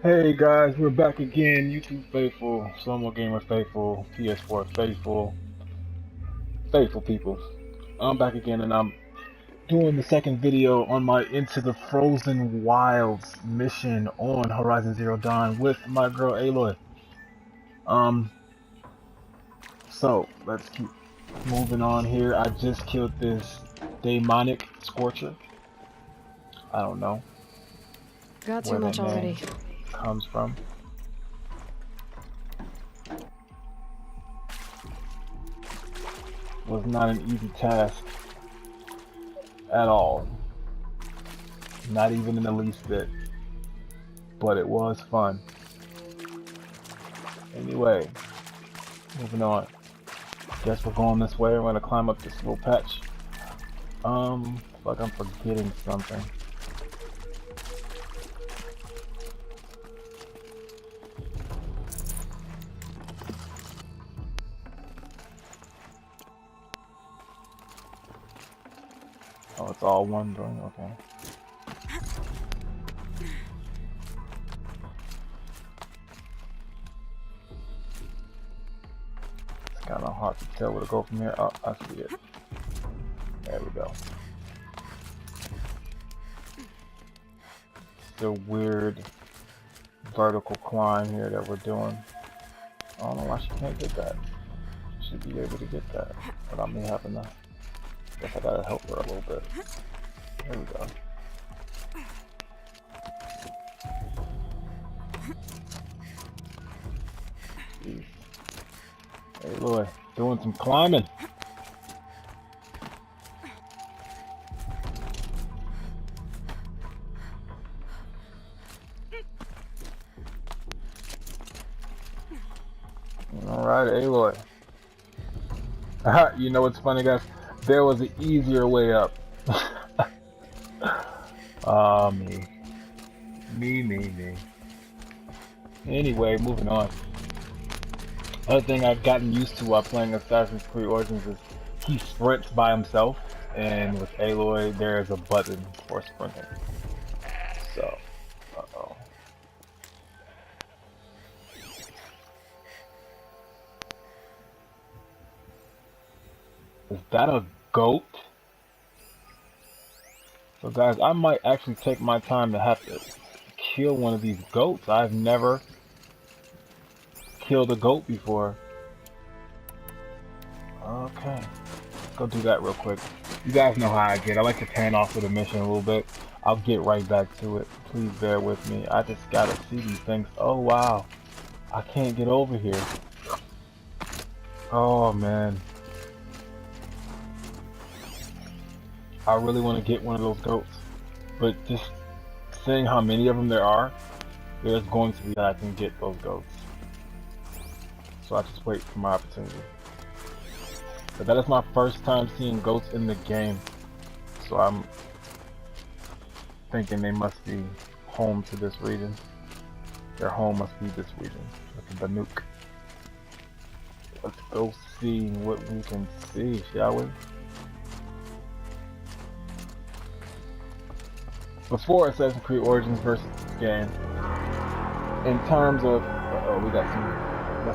Hey guys, we're back again. YouTube faithful, Slow-Mo Gamer faithful, PS4 faithful people. I'm back again and I'm doing the second video on my Into the Frozen Wilds mission on Horizon Zero Dawn with my girl Aloy. So let's keep moving on here. I just killed this demonic Scorcher. I don't know Got too where that much name already. comes from. Was not an easy task at all. Not even in the least bit. But it was fun. Anyway, moving on. Guess we're going this way. We're gonna climb up this little patch. Like I'm forgetting something. Oh, it's all one drawing? Okay. It's kinda hard to tell where to go from here. Oh, I see it. There we go. It's a weird vertical climb here that we're doing. I don't know why she can't get that. She should be able to get that without me having to. Guess I gotta help her a little bit. There we go. Jeez. Hey, Lloyd, doing some climbing. Alright, Aloy. You know what's funny, guys? There was an easier way up. Me. Me. Anyway, moving on. Other thing I've gotten used to while playing Assassin's Creed Origins is he sprints by himself, and with Aloy, there is a button for sprinting. So, uh-oh. Is that a goat? So guys, I might actually take my time to have to kill one of these goats. I've never killed a goat before. Okay, let's go do that real quick. You guys know how I get. I like to pan off of the mission a little bit. I'll get right back to it. Please bear with me. I just gotta see these things. Oh wow, I can't get over here. Oh man. I really want to get one of those goats, but just seeing how many of them there are, there's going to be that I can get those goats. So I just wait for my opportunity. But that is my first time seeing goats in the game, so I'm thinking they must be home to this region. Their home must be this region. Look at the nuke. Let's go see what we can see, shall we? Before Assassin's Creed Origins versus this game, in terms of, we got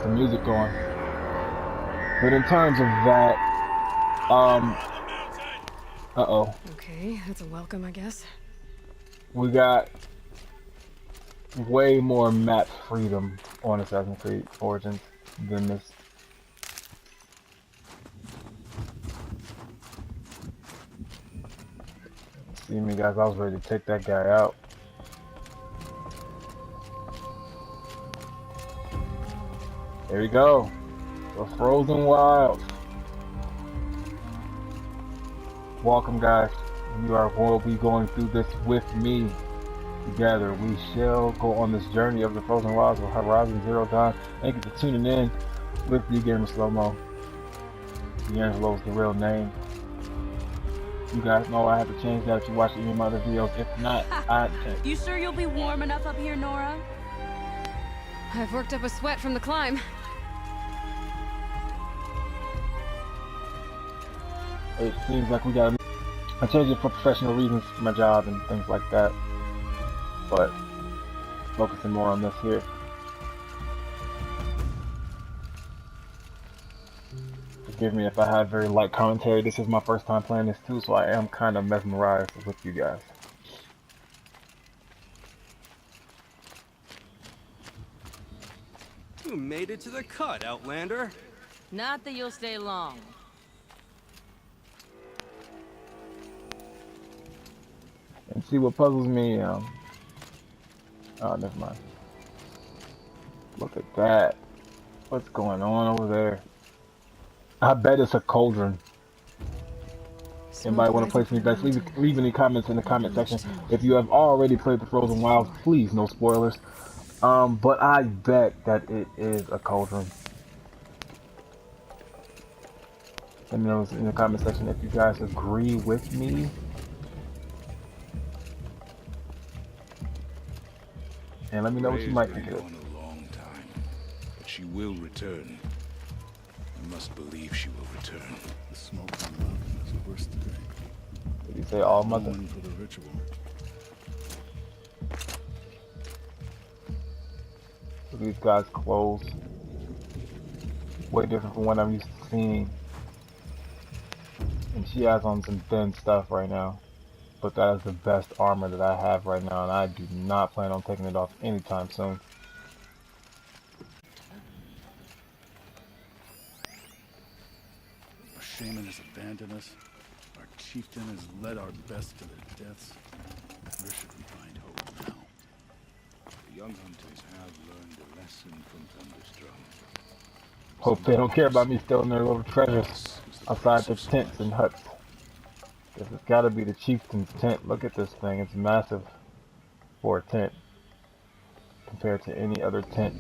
some music going. But in terms of that, Okay, that's a welcome, I guess. we got way more map freedom on Assassin's Creed Origins than this. See me, guys, I was ready to take that guy out. There we go. The Frozen Wilds. Welcome, guys. You will be going through this with me. Together, we shall go on this journey of the Frozen Wilds of Horizon Zero Dawn. Thank you for tuning in with the Gamer Slow-Mo. D'Angelo is the real name. You guys know I have to change that if you watch any of my other videos. If not, I change. You sure you'll be warm enough up here, Nora? I've worked up a sweat from the climb. It seems like we gotta. I changed it for professional reasons for my job and things like that. But focusing more on this here. Forgive me if I have very light commentary. This is my first time playing this too, so I am kind of mesmerized with you guys. You made it to the cut, Outlander. Not that you'll stay long. And see what puzzles me. Oh, never mind. Look at that. What's going on over there? I bet it's a cauldron. Anybody want to place me bets? Leave any comments in the comment section. If you have already played the Frozen Wilds, please, no spoilers. But I bet that it is a cauldron. Let me know in the comment section if you guys agree with me. And let me know what you might think of it. A long time, but she will return. I must believe she will return. The smoke on the mountain is worse today. Did you say all mother? Going for the ritual. Look at these guys' clothes. Way different from what I'm used to seeing. And she has on some thin stuff right now. But that is the best armor that I have right now, and I do not plan on taking it off anytime soon. Our shaman has abandoned us. Our chieftain has led our best to their deaths. Where should we find hope now? The young hunters have learned a lesson from Thunderstrom. Hope they don't care about me stealing their little treasures outside their tents and huts. Guess it's gotta be the chieftain's tent. Look at this thing, it's massive for a tent compared to any other tent.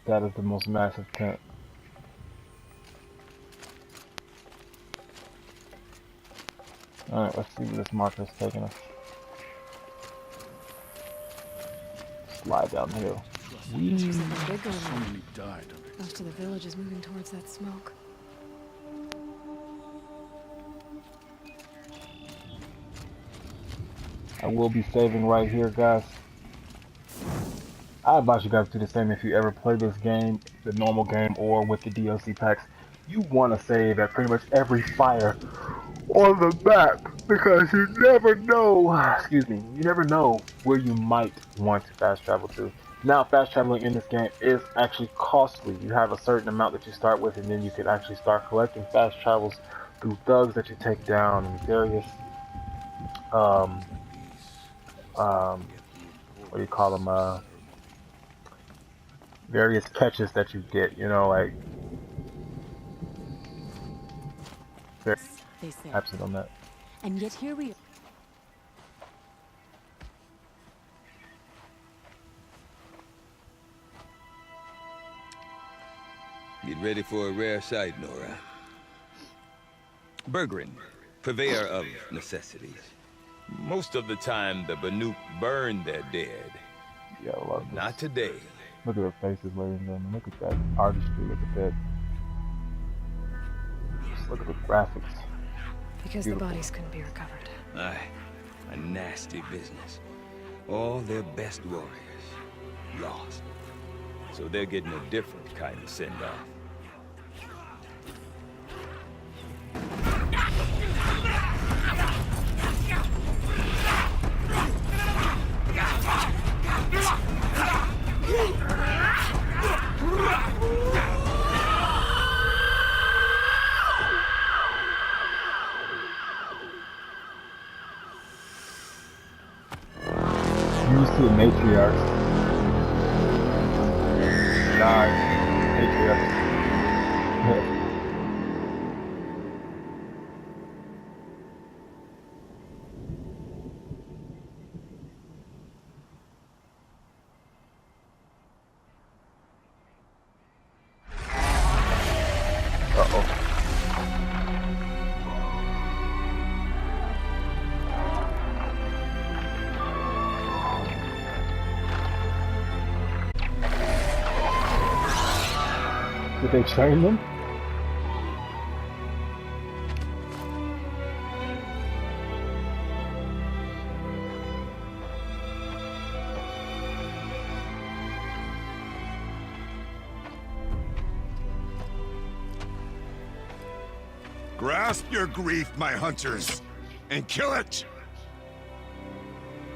That is the most massive tent. Alright, let's see where this marker is taking us. Slide down the hill. There's something big going So on. many died. Most of the village is moving towards that smoke. I will be saving right here, guys. I advise you guys to do the same if you ever play this game, the normal game, or with the DLC packs. You want to save at pretty much every fire on the map because you never know, excuse me, you never know where you might want to fast travel to. Now, fast traveling in this game is actually costly. You have a certain amount that you start with, and then you can actually start collecting fast travels through thugs that you take down and various what do you call them, various catches that you get, you know, like They say. absent on that. And yet here we are. Get ready for a rare sight, Nora. Bergrin, purveyor of necessities. Most of the time, the Banuk burn their dead. Yeah, I love this. Not today. Look at their faces, ladies and gentlemen. Look at that artistry. Look at that. Just look at the graphics. Because Beautiful. the bodies couldn't be recovered. Aye, a nasty business. All their best warriors lost. So they're getting a different kind of send-off. Used to the matriarchs. Guys, matriarchs. Did they train them? Grasp your grief, my hunters, and kill it!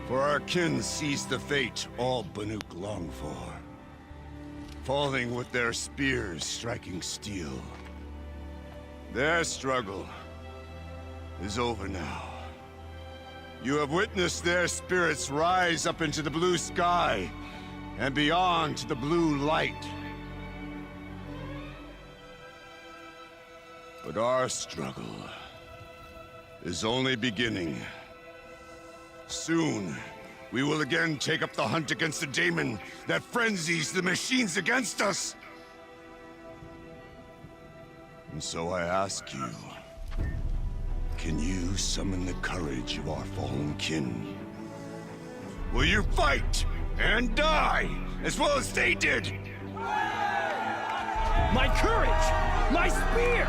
For our kin sees the fate all Banuk long for. Falling with their spears striking steel. Their struggle is over now. You have witnessed their spirits rise up into the blue sky and beyond to the blue light. But our struggle is only beginning. Soon, we will again take up the hunt against the daemon that frenzies the machines against us. And so I ask you, can you summon the courage of our fallen kin? Will you fight and die as well as they did? My courage! My spear!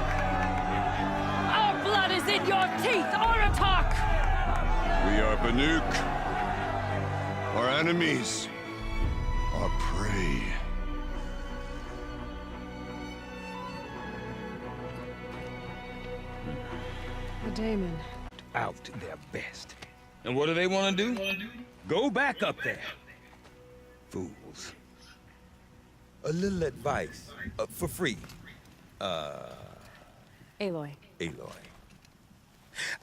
Our blood is in your teeth, Aratak! We are Banuk. Our enemies are prey. The Daemon. Out their best. And what do they want to do? Go back up there. Fools. A little advice. For free. Aloy. Aloy.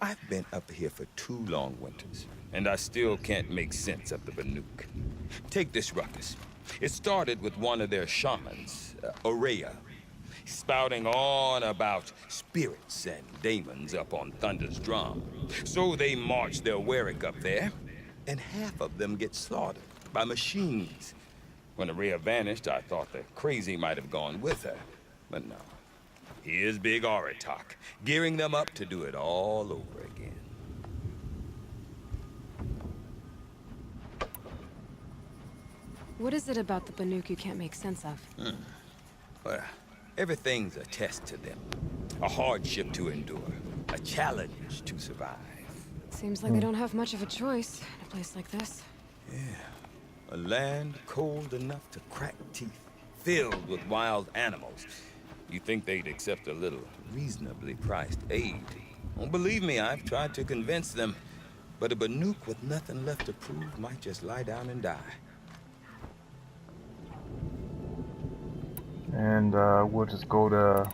I've been up here for 2 long winters, and I still can't make sense of the Banuk. Take this ruckus. It started with one of their shamans, Ourea, spouting on about spirits and demons up on Thunder's drum. So they marched their Warwick up there, and half of them get slaughtered by machines. When Ourea vanished, I thought the crazy might have gone with her, but no. Here's Big Aratak, gearing them up to do it all over again. What is it about the Banuk you can't make sense of? Well, everything's a test to them. A hardship to endure. A challenge to survive. Seems like they don't have much of a choice in a place like this. Yeah. A land cold enough to crack teeth. Filled with wild animals. You think they'd accept a little reasonably priced aid. Well, believe me, I've tried to convince them. But a Banuk with nothing left to prove might just lie down and die. And we'll just go to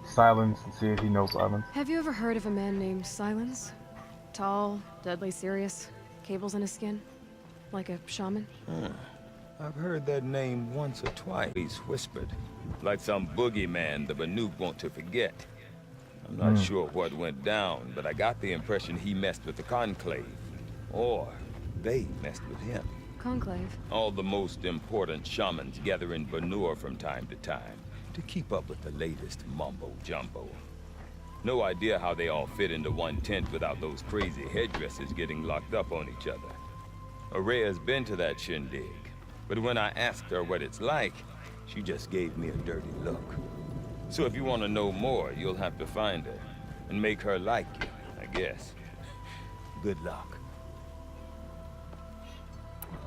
Silence and see if he knows Silence. Have you ever heard of a man named Silence? Tall, deadly serious, cables in his skin? Like a shaman? I've heard that name once or twice. He's whispered. Like some boogeyman the Banuk want to forget. I'm not sure what went down, but I got the impression he messed with the Conclave. Or they messed with him. Conclave? All the most important shamans gather in Banur from time to time to keep up with the latest mumbo-jumbo. No idea how they all fit into one tent without those crazy headdresses getting locked up on each other. Ourea's been to that shindig, but when I asked her what it's like, she just gave me a dirty look. So if you want to know more, you'll have to find her and make her like you, I guess. Good luck.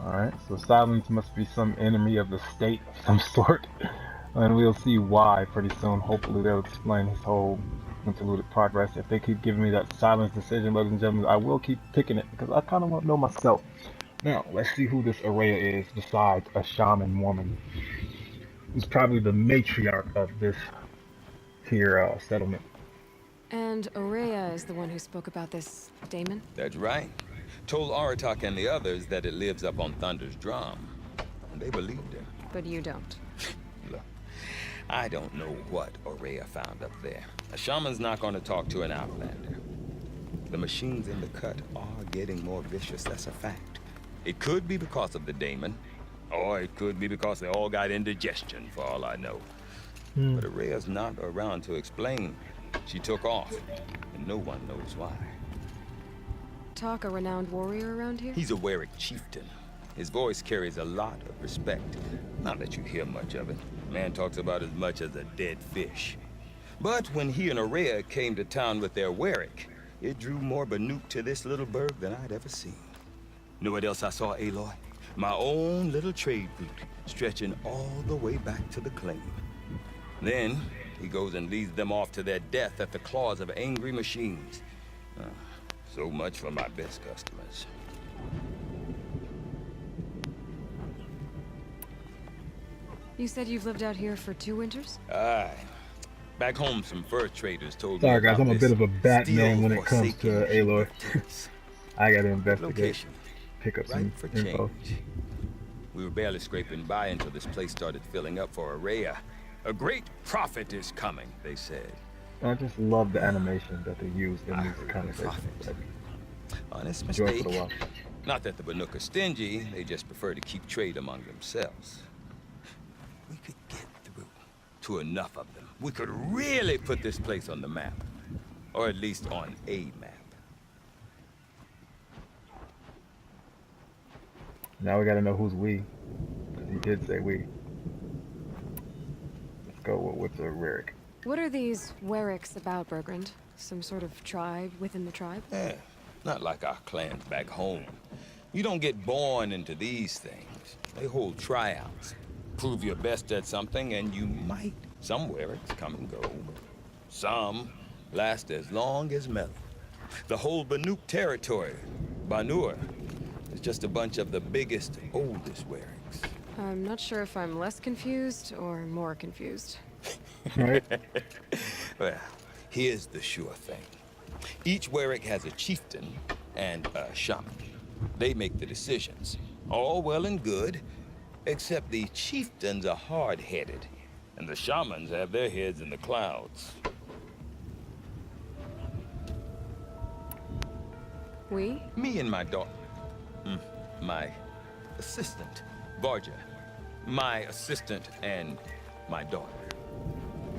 Alright, so Silence must be some enemy of the state of some sort. And we'll see why pretty soon. Hopefully they'll explain his whole interluded progress. If they keep giving me that Silence decision, ladies and gentlemen, I will keep picking it because I kind of want to know myself. Now, let's see who this Ourea is besides a shaman woman. Who's probably the matriarch of this here settlement. And Ourea is the one who spoke about this daemon? That's right. Told Aratak and the others that it lives up on Thunder's drum. And they believed him. But you don't. Look, I don't know what Ourea found up there. A shaman's not going to talk to an outlander. The machines in the cut are getting more vicious, that's a fact. It could be because of the daemon, or it could be because they all got indigestion, for all I know. But Ourea's not around to explain. She took off, and no one knows why. Talk a renowned warrior around here? He's a Warwick chieftain. His voice carries a lot of respect. Not that you hear much of it. Man talks about as much as a dead fish. But when he and Ourea came to town with their Warwick, it drew more Banuk to this little burg than I'd ever seen. Know what else I saw, Aloy? My own little trade route, stretching all the way back to the claim. Then, he goes and leads them off to their death at the claws of angry machines. So much for my best customers. You said you've lived out here for 2 winters? Aye. Back home, some fur traders told Sorry me guys, about I'm a this bit of a Batman when it comes steel-forsaken to Aloy. fortress. I gotta investigate, Location, pick up right some for info. change. We were barely scraping by until this place started filling up for Araya. A great prophet is coming, they said. I just love the animation that they use in I these heard conversations. prophet. Honest Enjoy mistake. for the watch. Not that the Banuk are stingy, they just prefer to keep trade among themselves. We could get through to enough of them. We could really put this place on the map. Or at least on a map. Now we gotta know who's we. 'Cause he did say we. Let's go with the Raric. What are these Wericks about, Bergrand? Some sort of tribe within the tribe? Yeah, not like our clans back home. You don't get born into these things. They hold tryouts. Prove your best at something and you might. Somewhere it's come and go. Some last as long as metal. The whole Banuk territory, Banur, is just a bunch of the biggest, oldest Wericks. I'm not sure if I'm less confused or more confused. Right? Well, here's the sure thing. Each Weric has a chieftain and a shaman. They make the decisions. All well and good, except the chieftains are hard-headed, and the shamans have their heads in the clouds. We? Me and my daughter. My assistant, Varja. My assistant and my daughter.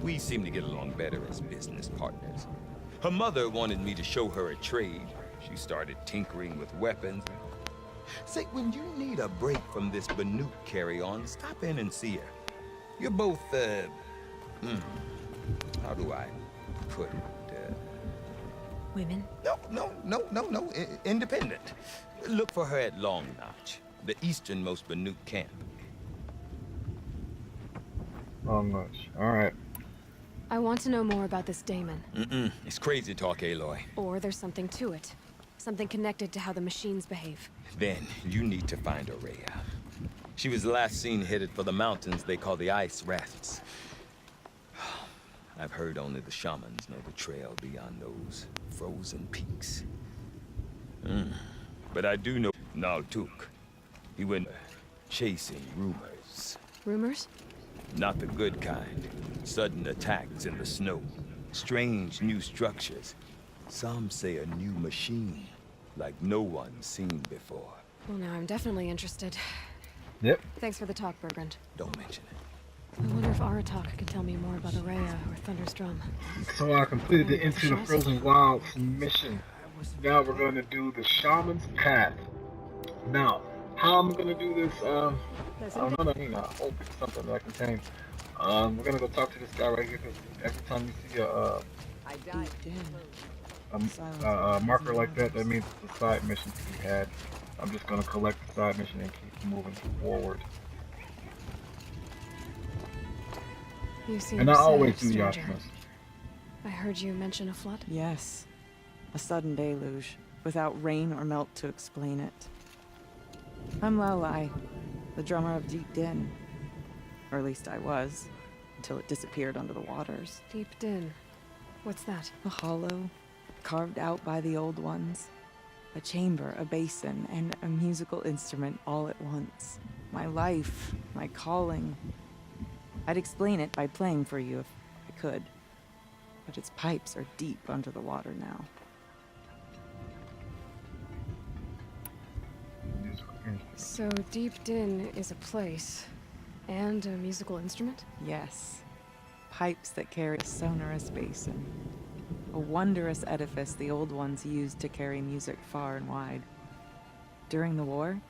We seem to get along better as business partners. Her mother wanted me to show her a trade. She started tinkering with weapons. Say, when you need a break from this Banuk carry-on, stop in and see her. You're both, how do I put it? Women? No. Independent. Look for her at Long Notch, the easternmost Banuk camp. Oh, much. Alright. I want to know more about this Daemon. It's crazy talk, Aloy. Or there's something to it. Something connected to how the machines behave. Then you need to find Araya. She was last seen headed for the mountains they call the Ice Rafts. I've heard only the shamans know the trail beyond those frozen peaks. But I do know Naltuk. He went chasing rumors. Rumors? Not the good kind. Sudden attacks in the snow. Strange new structures. Some say a new machine, like no one's seen before. Well, now I'm definitely interested. Yep. Thanks for the talk, Bergrand. Don't mention it. I wonder if Aratak can tell me more about Araya or Thunder's Drum. So I completed the Into the Frozen Wilds mission. Now we're going to do the Shaman's Path. Now, how I'm going to do this, I'm going to, hope it's something that I contain. We're going to go talk to this guy right here, because every time you see a marker like that, that means it's a side mission to be had. I'm just going to collect the side mission and keep moving forward. You seem And I sad, always do stranger. Yashima's. I heard you mention a flood. Yes. A sudden deluge, without rain or melt to explain it. I'm Lalai, the drummer of Deep Din. Or at least I was, until it disappeared under the waters. Deep Din. What's that? A hollow, carved out by the old ones. A chamber, a basin, and a musical instrument all at once. My life, my calling. I'd explain it by playing for you if I could. But its pipes are deep under the water now. So Deep Din is a place and a musical instrument? Yes. Pipes that carry a sonorous basin. A wondrous edifice the old ones used to carry music far and wide. During the war,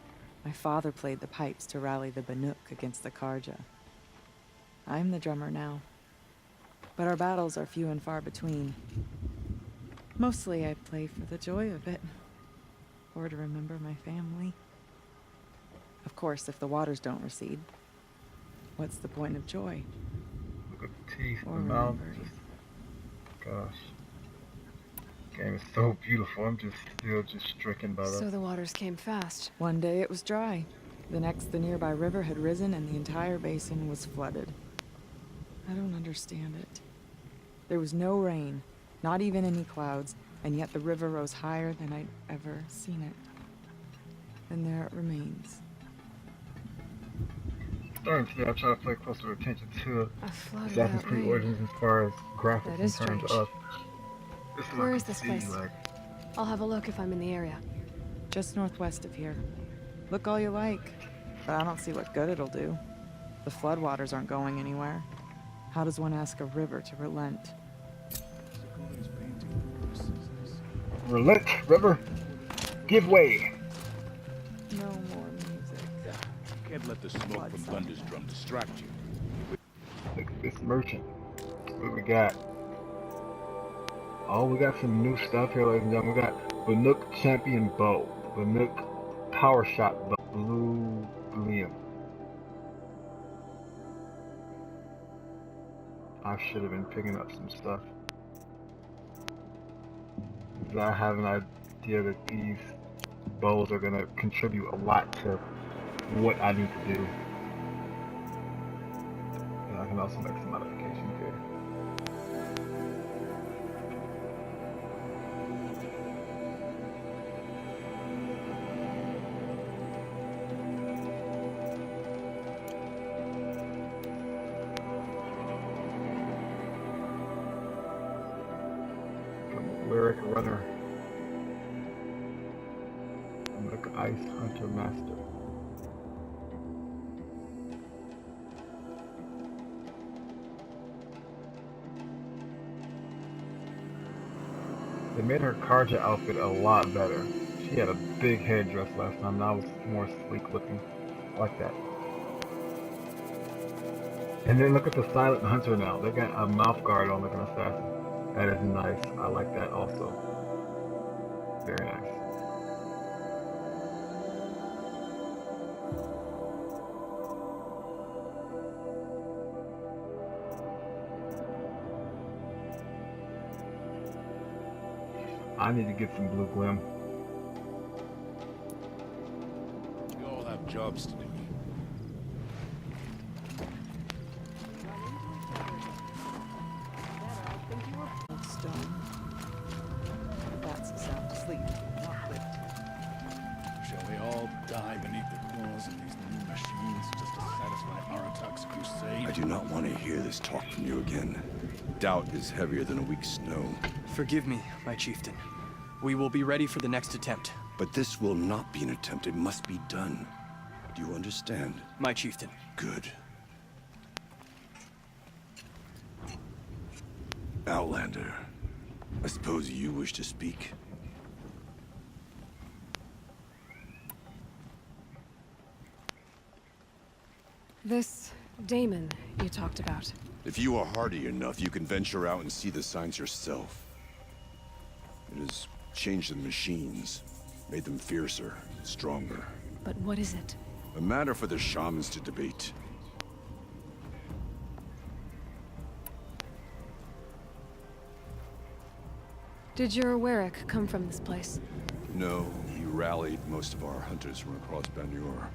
my father played the pipes to rally the Banuk against the Karja. I'm the drummer now. But our battles are few and far between. Mostly I play for the joy of it. Or to remember my family. Of course, if the waters don't recede, what's the point of joy? Look at the teeth, Or the mouth, remembered. just, gosh. This game is so beautiful. I'm just still just stricken by So that. the waters came fast. One day it was dry. The next, the nearby river had risen and the entire basin was flooded. I don't understand it. There was no rain, not even any clouds, and yet the river rose higher than I'd ever seen it. And there it remains. Starting today, I try to pay closer attention to A flood Assassin's without Creed rain. Origins as far as graphics That in is terms strange. of. This is what I Where can is this see, place? like, I'll have a look if I'm in the area. Just northwest of here. Look all you like, but I don't see what good it'll do. The floodwaters aren't going anywhere. How does one ask a river to relent? Sickle's painting. relent, river, give way. No more music. You can't let the smoke from Thunder's drum distract you. Look at this merchant. What do we got? Oh, we got some new stuff here, ladies and gentlemen. We got Banuk Champion Bow, Banuk Power Shot Bow, Blue Liam. I should have been picking up some stuff. I have an idea that these bows are going to contribute a lot to what I need to do. And I can also make some modifications here. Lyric Runner. I'm like Ice Hunter Master. They made her Karja outfit a lot better. She had a big headdress last time, now it's more sleek looking. I like that. And then look at the Silent Hunter now. They got a mouth guard on like an assassin. That is nice. I like that also. Very nice. I need to get some blue glim. We all have jobs to do. Old stone. That's a sound asleep, not lit. Shall we all die beneath the claws of these new machines just to satisfy Aratak's crusade? I do not want to hear this talk from you again. Doubt is heavier than a week's snow. Forgive me, my chieftain. We will be ready for the next attempt. But this will not be an attempt. It must be done. Do you understand? My chieftain. Good. Outlander, I suppose you wish to speak? This Damon you talked about. If you are hardy enough, you can venture out and see the signs yourself. It has changed the machines, made them fiercer, stronger. But what is it? A matter for the shamans to debate. Did your Warwick come from this place? No, he rallied most of our hunters from across Banur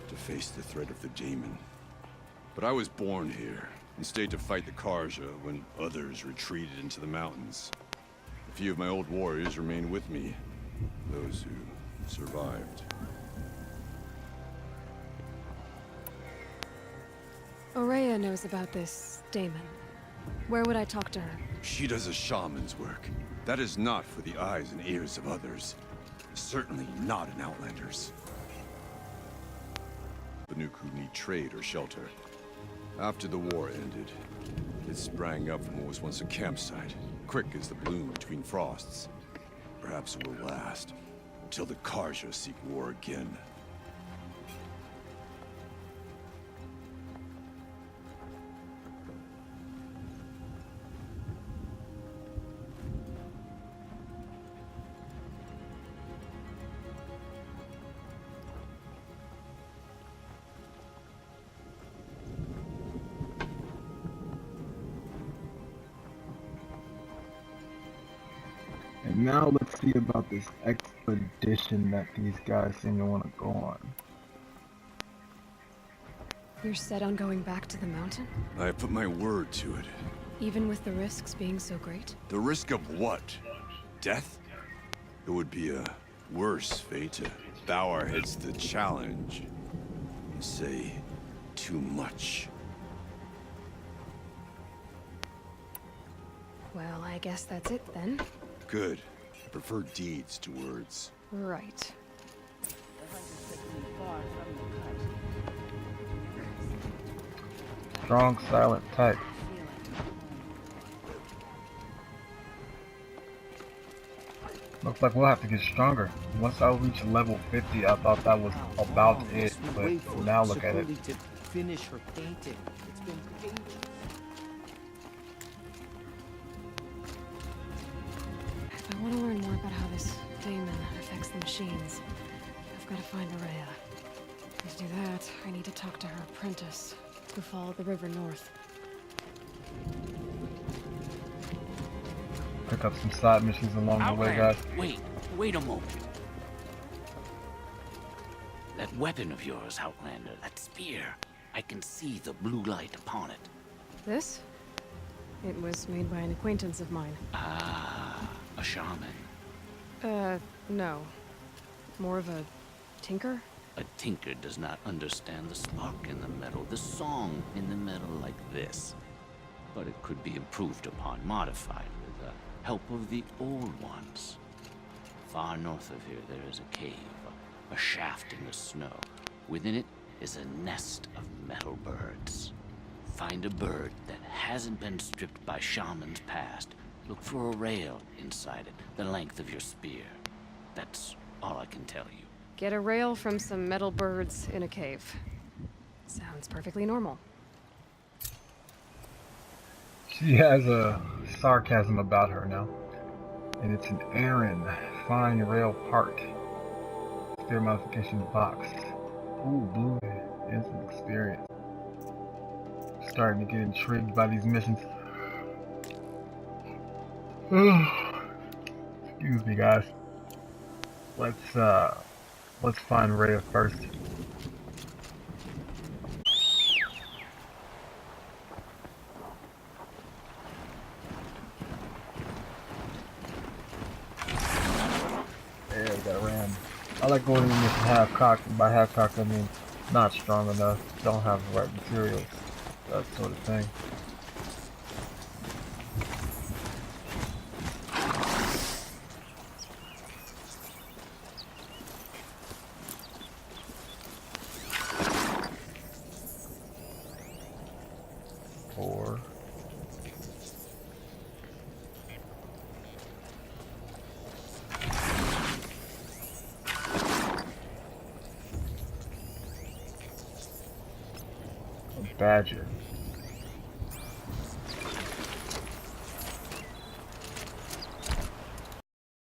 to face the threat of the Daemon. But I was born here and stayed to fight the Karja when others retreated into the mountains. A few of my old warriors remained with me, those who survived. Aurea knows about this Damon. Where would I talk to her? She does a shaman's work. That is not for the eyes and ears of others. Certainly not an Outlander's. Banuk who need trade or shelter. After the war ended, it sprang up from what was once a campsite, quick as the bloom between frosts. Perhaps it will last, until the Karja seek war again. now let's see about this expedition that these guys seem to want to go on. You're set on going back to the mountain? I put my word to it. Even with the risks being so great? The risk of what? Death? It would be a worse fate to bow our heads to the challenge. You say too much. Well, I guess that's it then. Good. I prefer deeds to words. Right. Strong, silent type. Looks like we'll have to get stronger. Once I reach level 50, I thought that was about it, but now look at it. To finish her painting. It's been painted. If I want to learn more about how this daemon affects the machines, I've got to find Ourea. To do that, I need to talk to her apprentice, who followed the river north. Pick up some side missions along the way, guys. Wait a moment. That weapon of yours, Outlander, that spear, I can see the blue light upon it. This? It was made by an acquaintance of mine. Ah, a shaman. No. More of a tinker? A tinker does not understand the spark in the metal, the song in the metal like this. But it could be improved upon, modified with the help of the old ones. Far north of here there is a cave, a shaft in the snow. Within it is a nest of metal birds. Find a bird that hasn't been stripped by shamans past. Look for a rail inside it, the length of your spear. That's all I can tell you. Get a rail from some metal birds in a cave. Sounds perfectly normal. She has a sarcasm about her now. And it's an Aaron fine rail part. Spear modification box. Ooh, blue instant experience. Starting to get intrigued by these missions. Excuse me, guys. Let's find Rhea first. There, we got a ram. I like going in this half-cocked, and by half-cocked I mean not strong enough, don't have the right materials, that sort of thing. Four. Badger.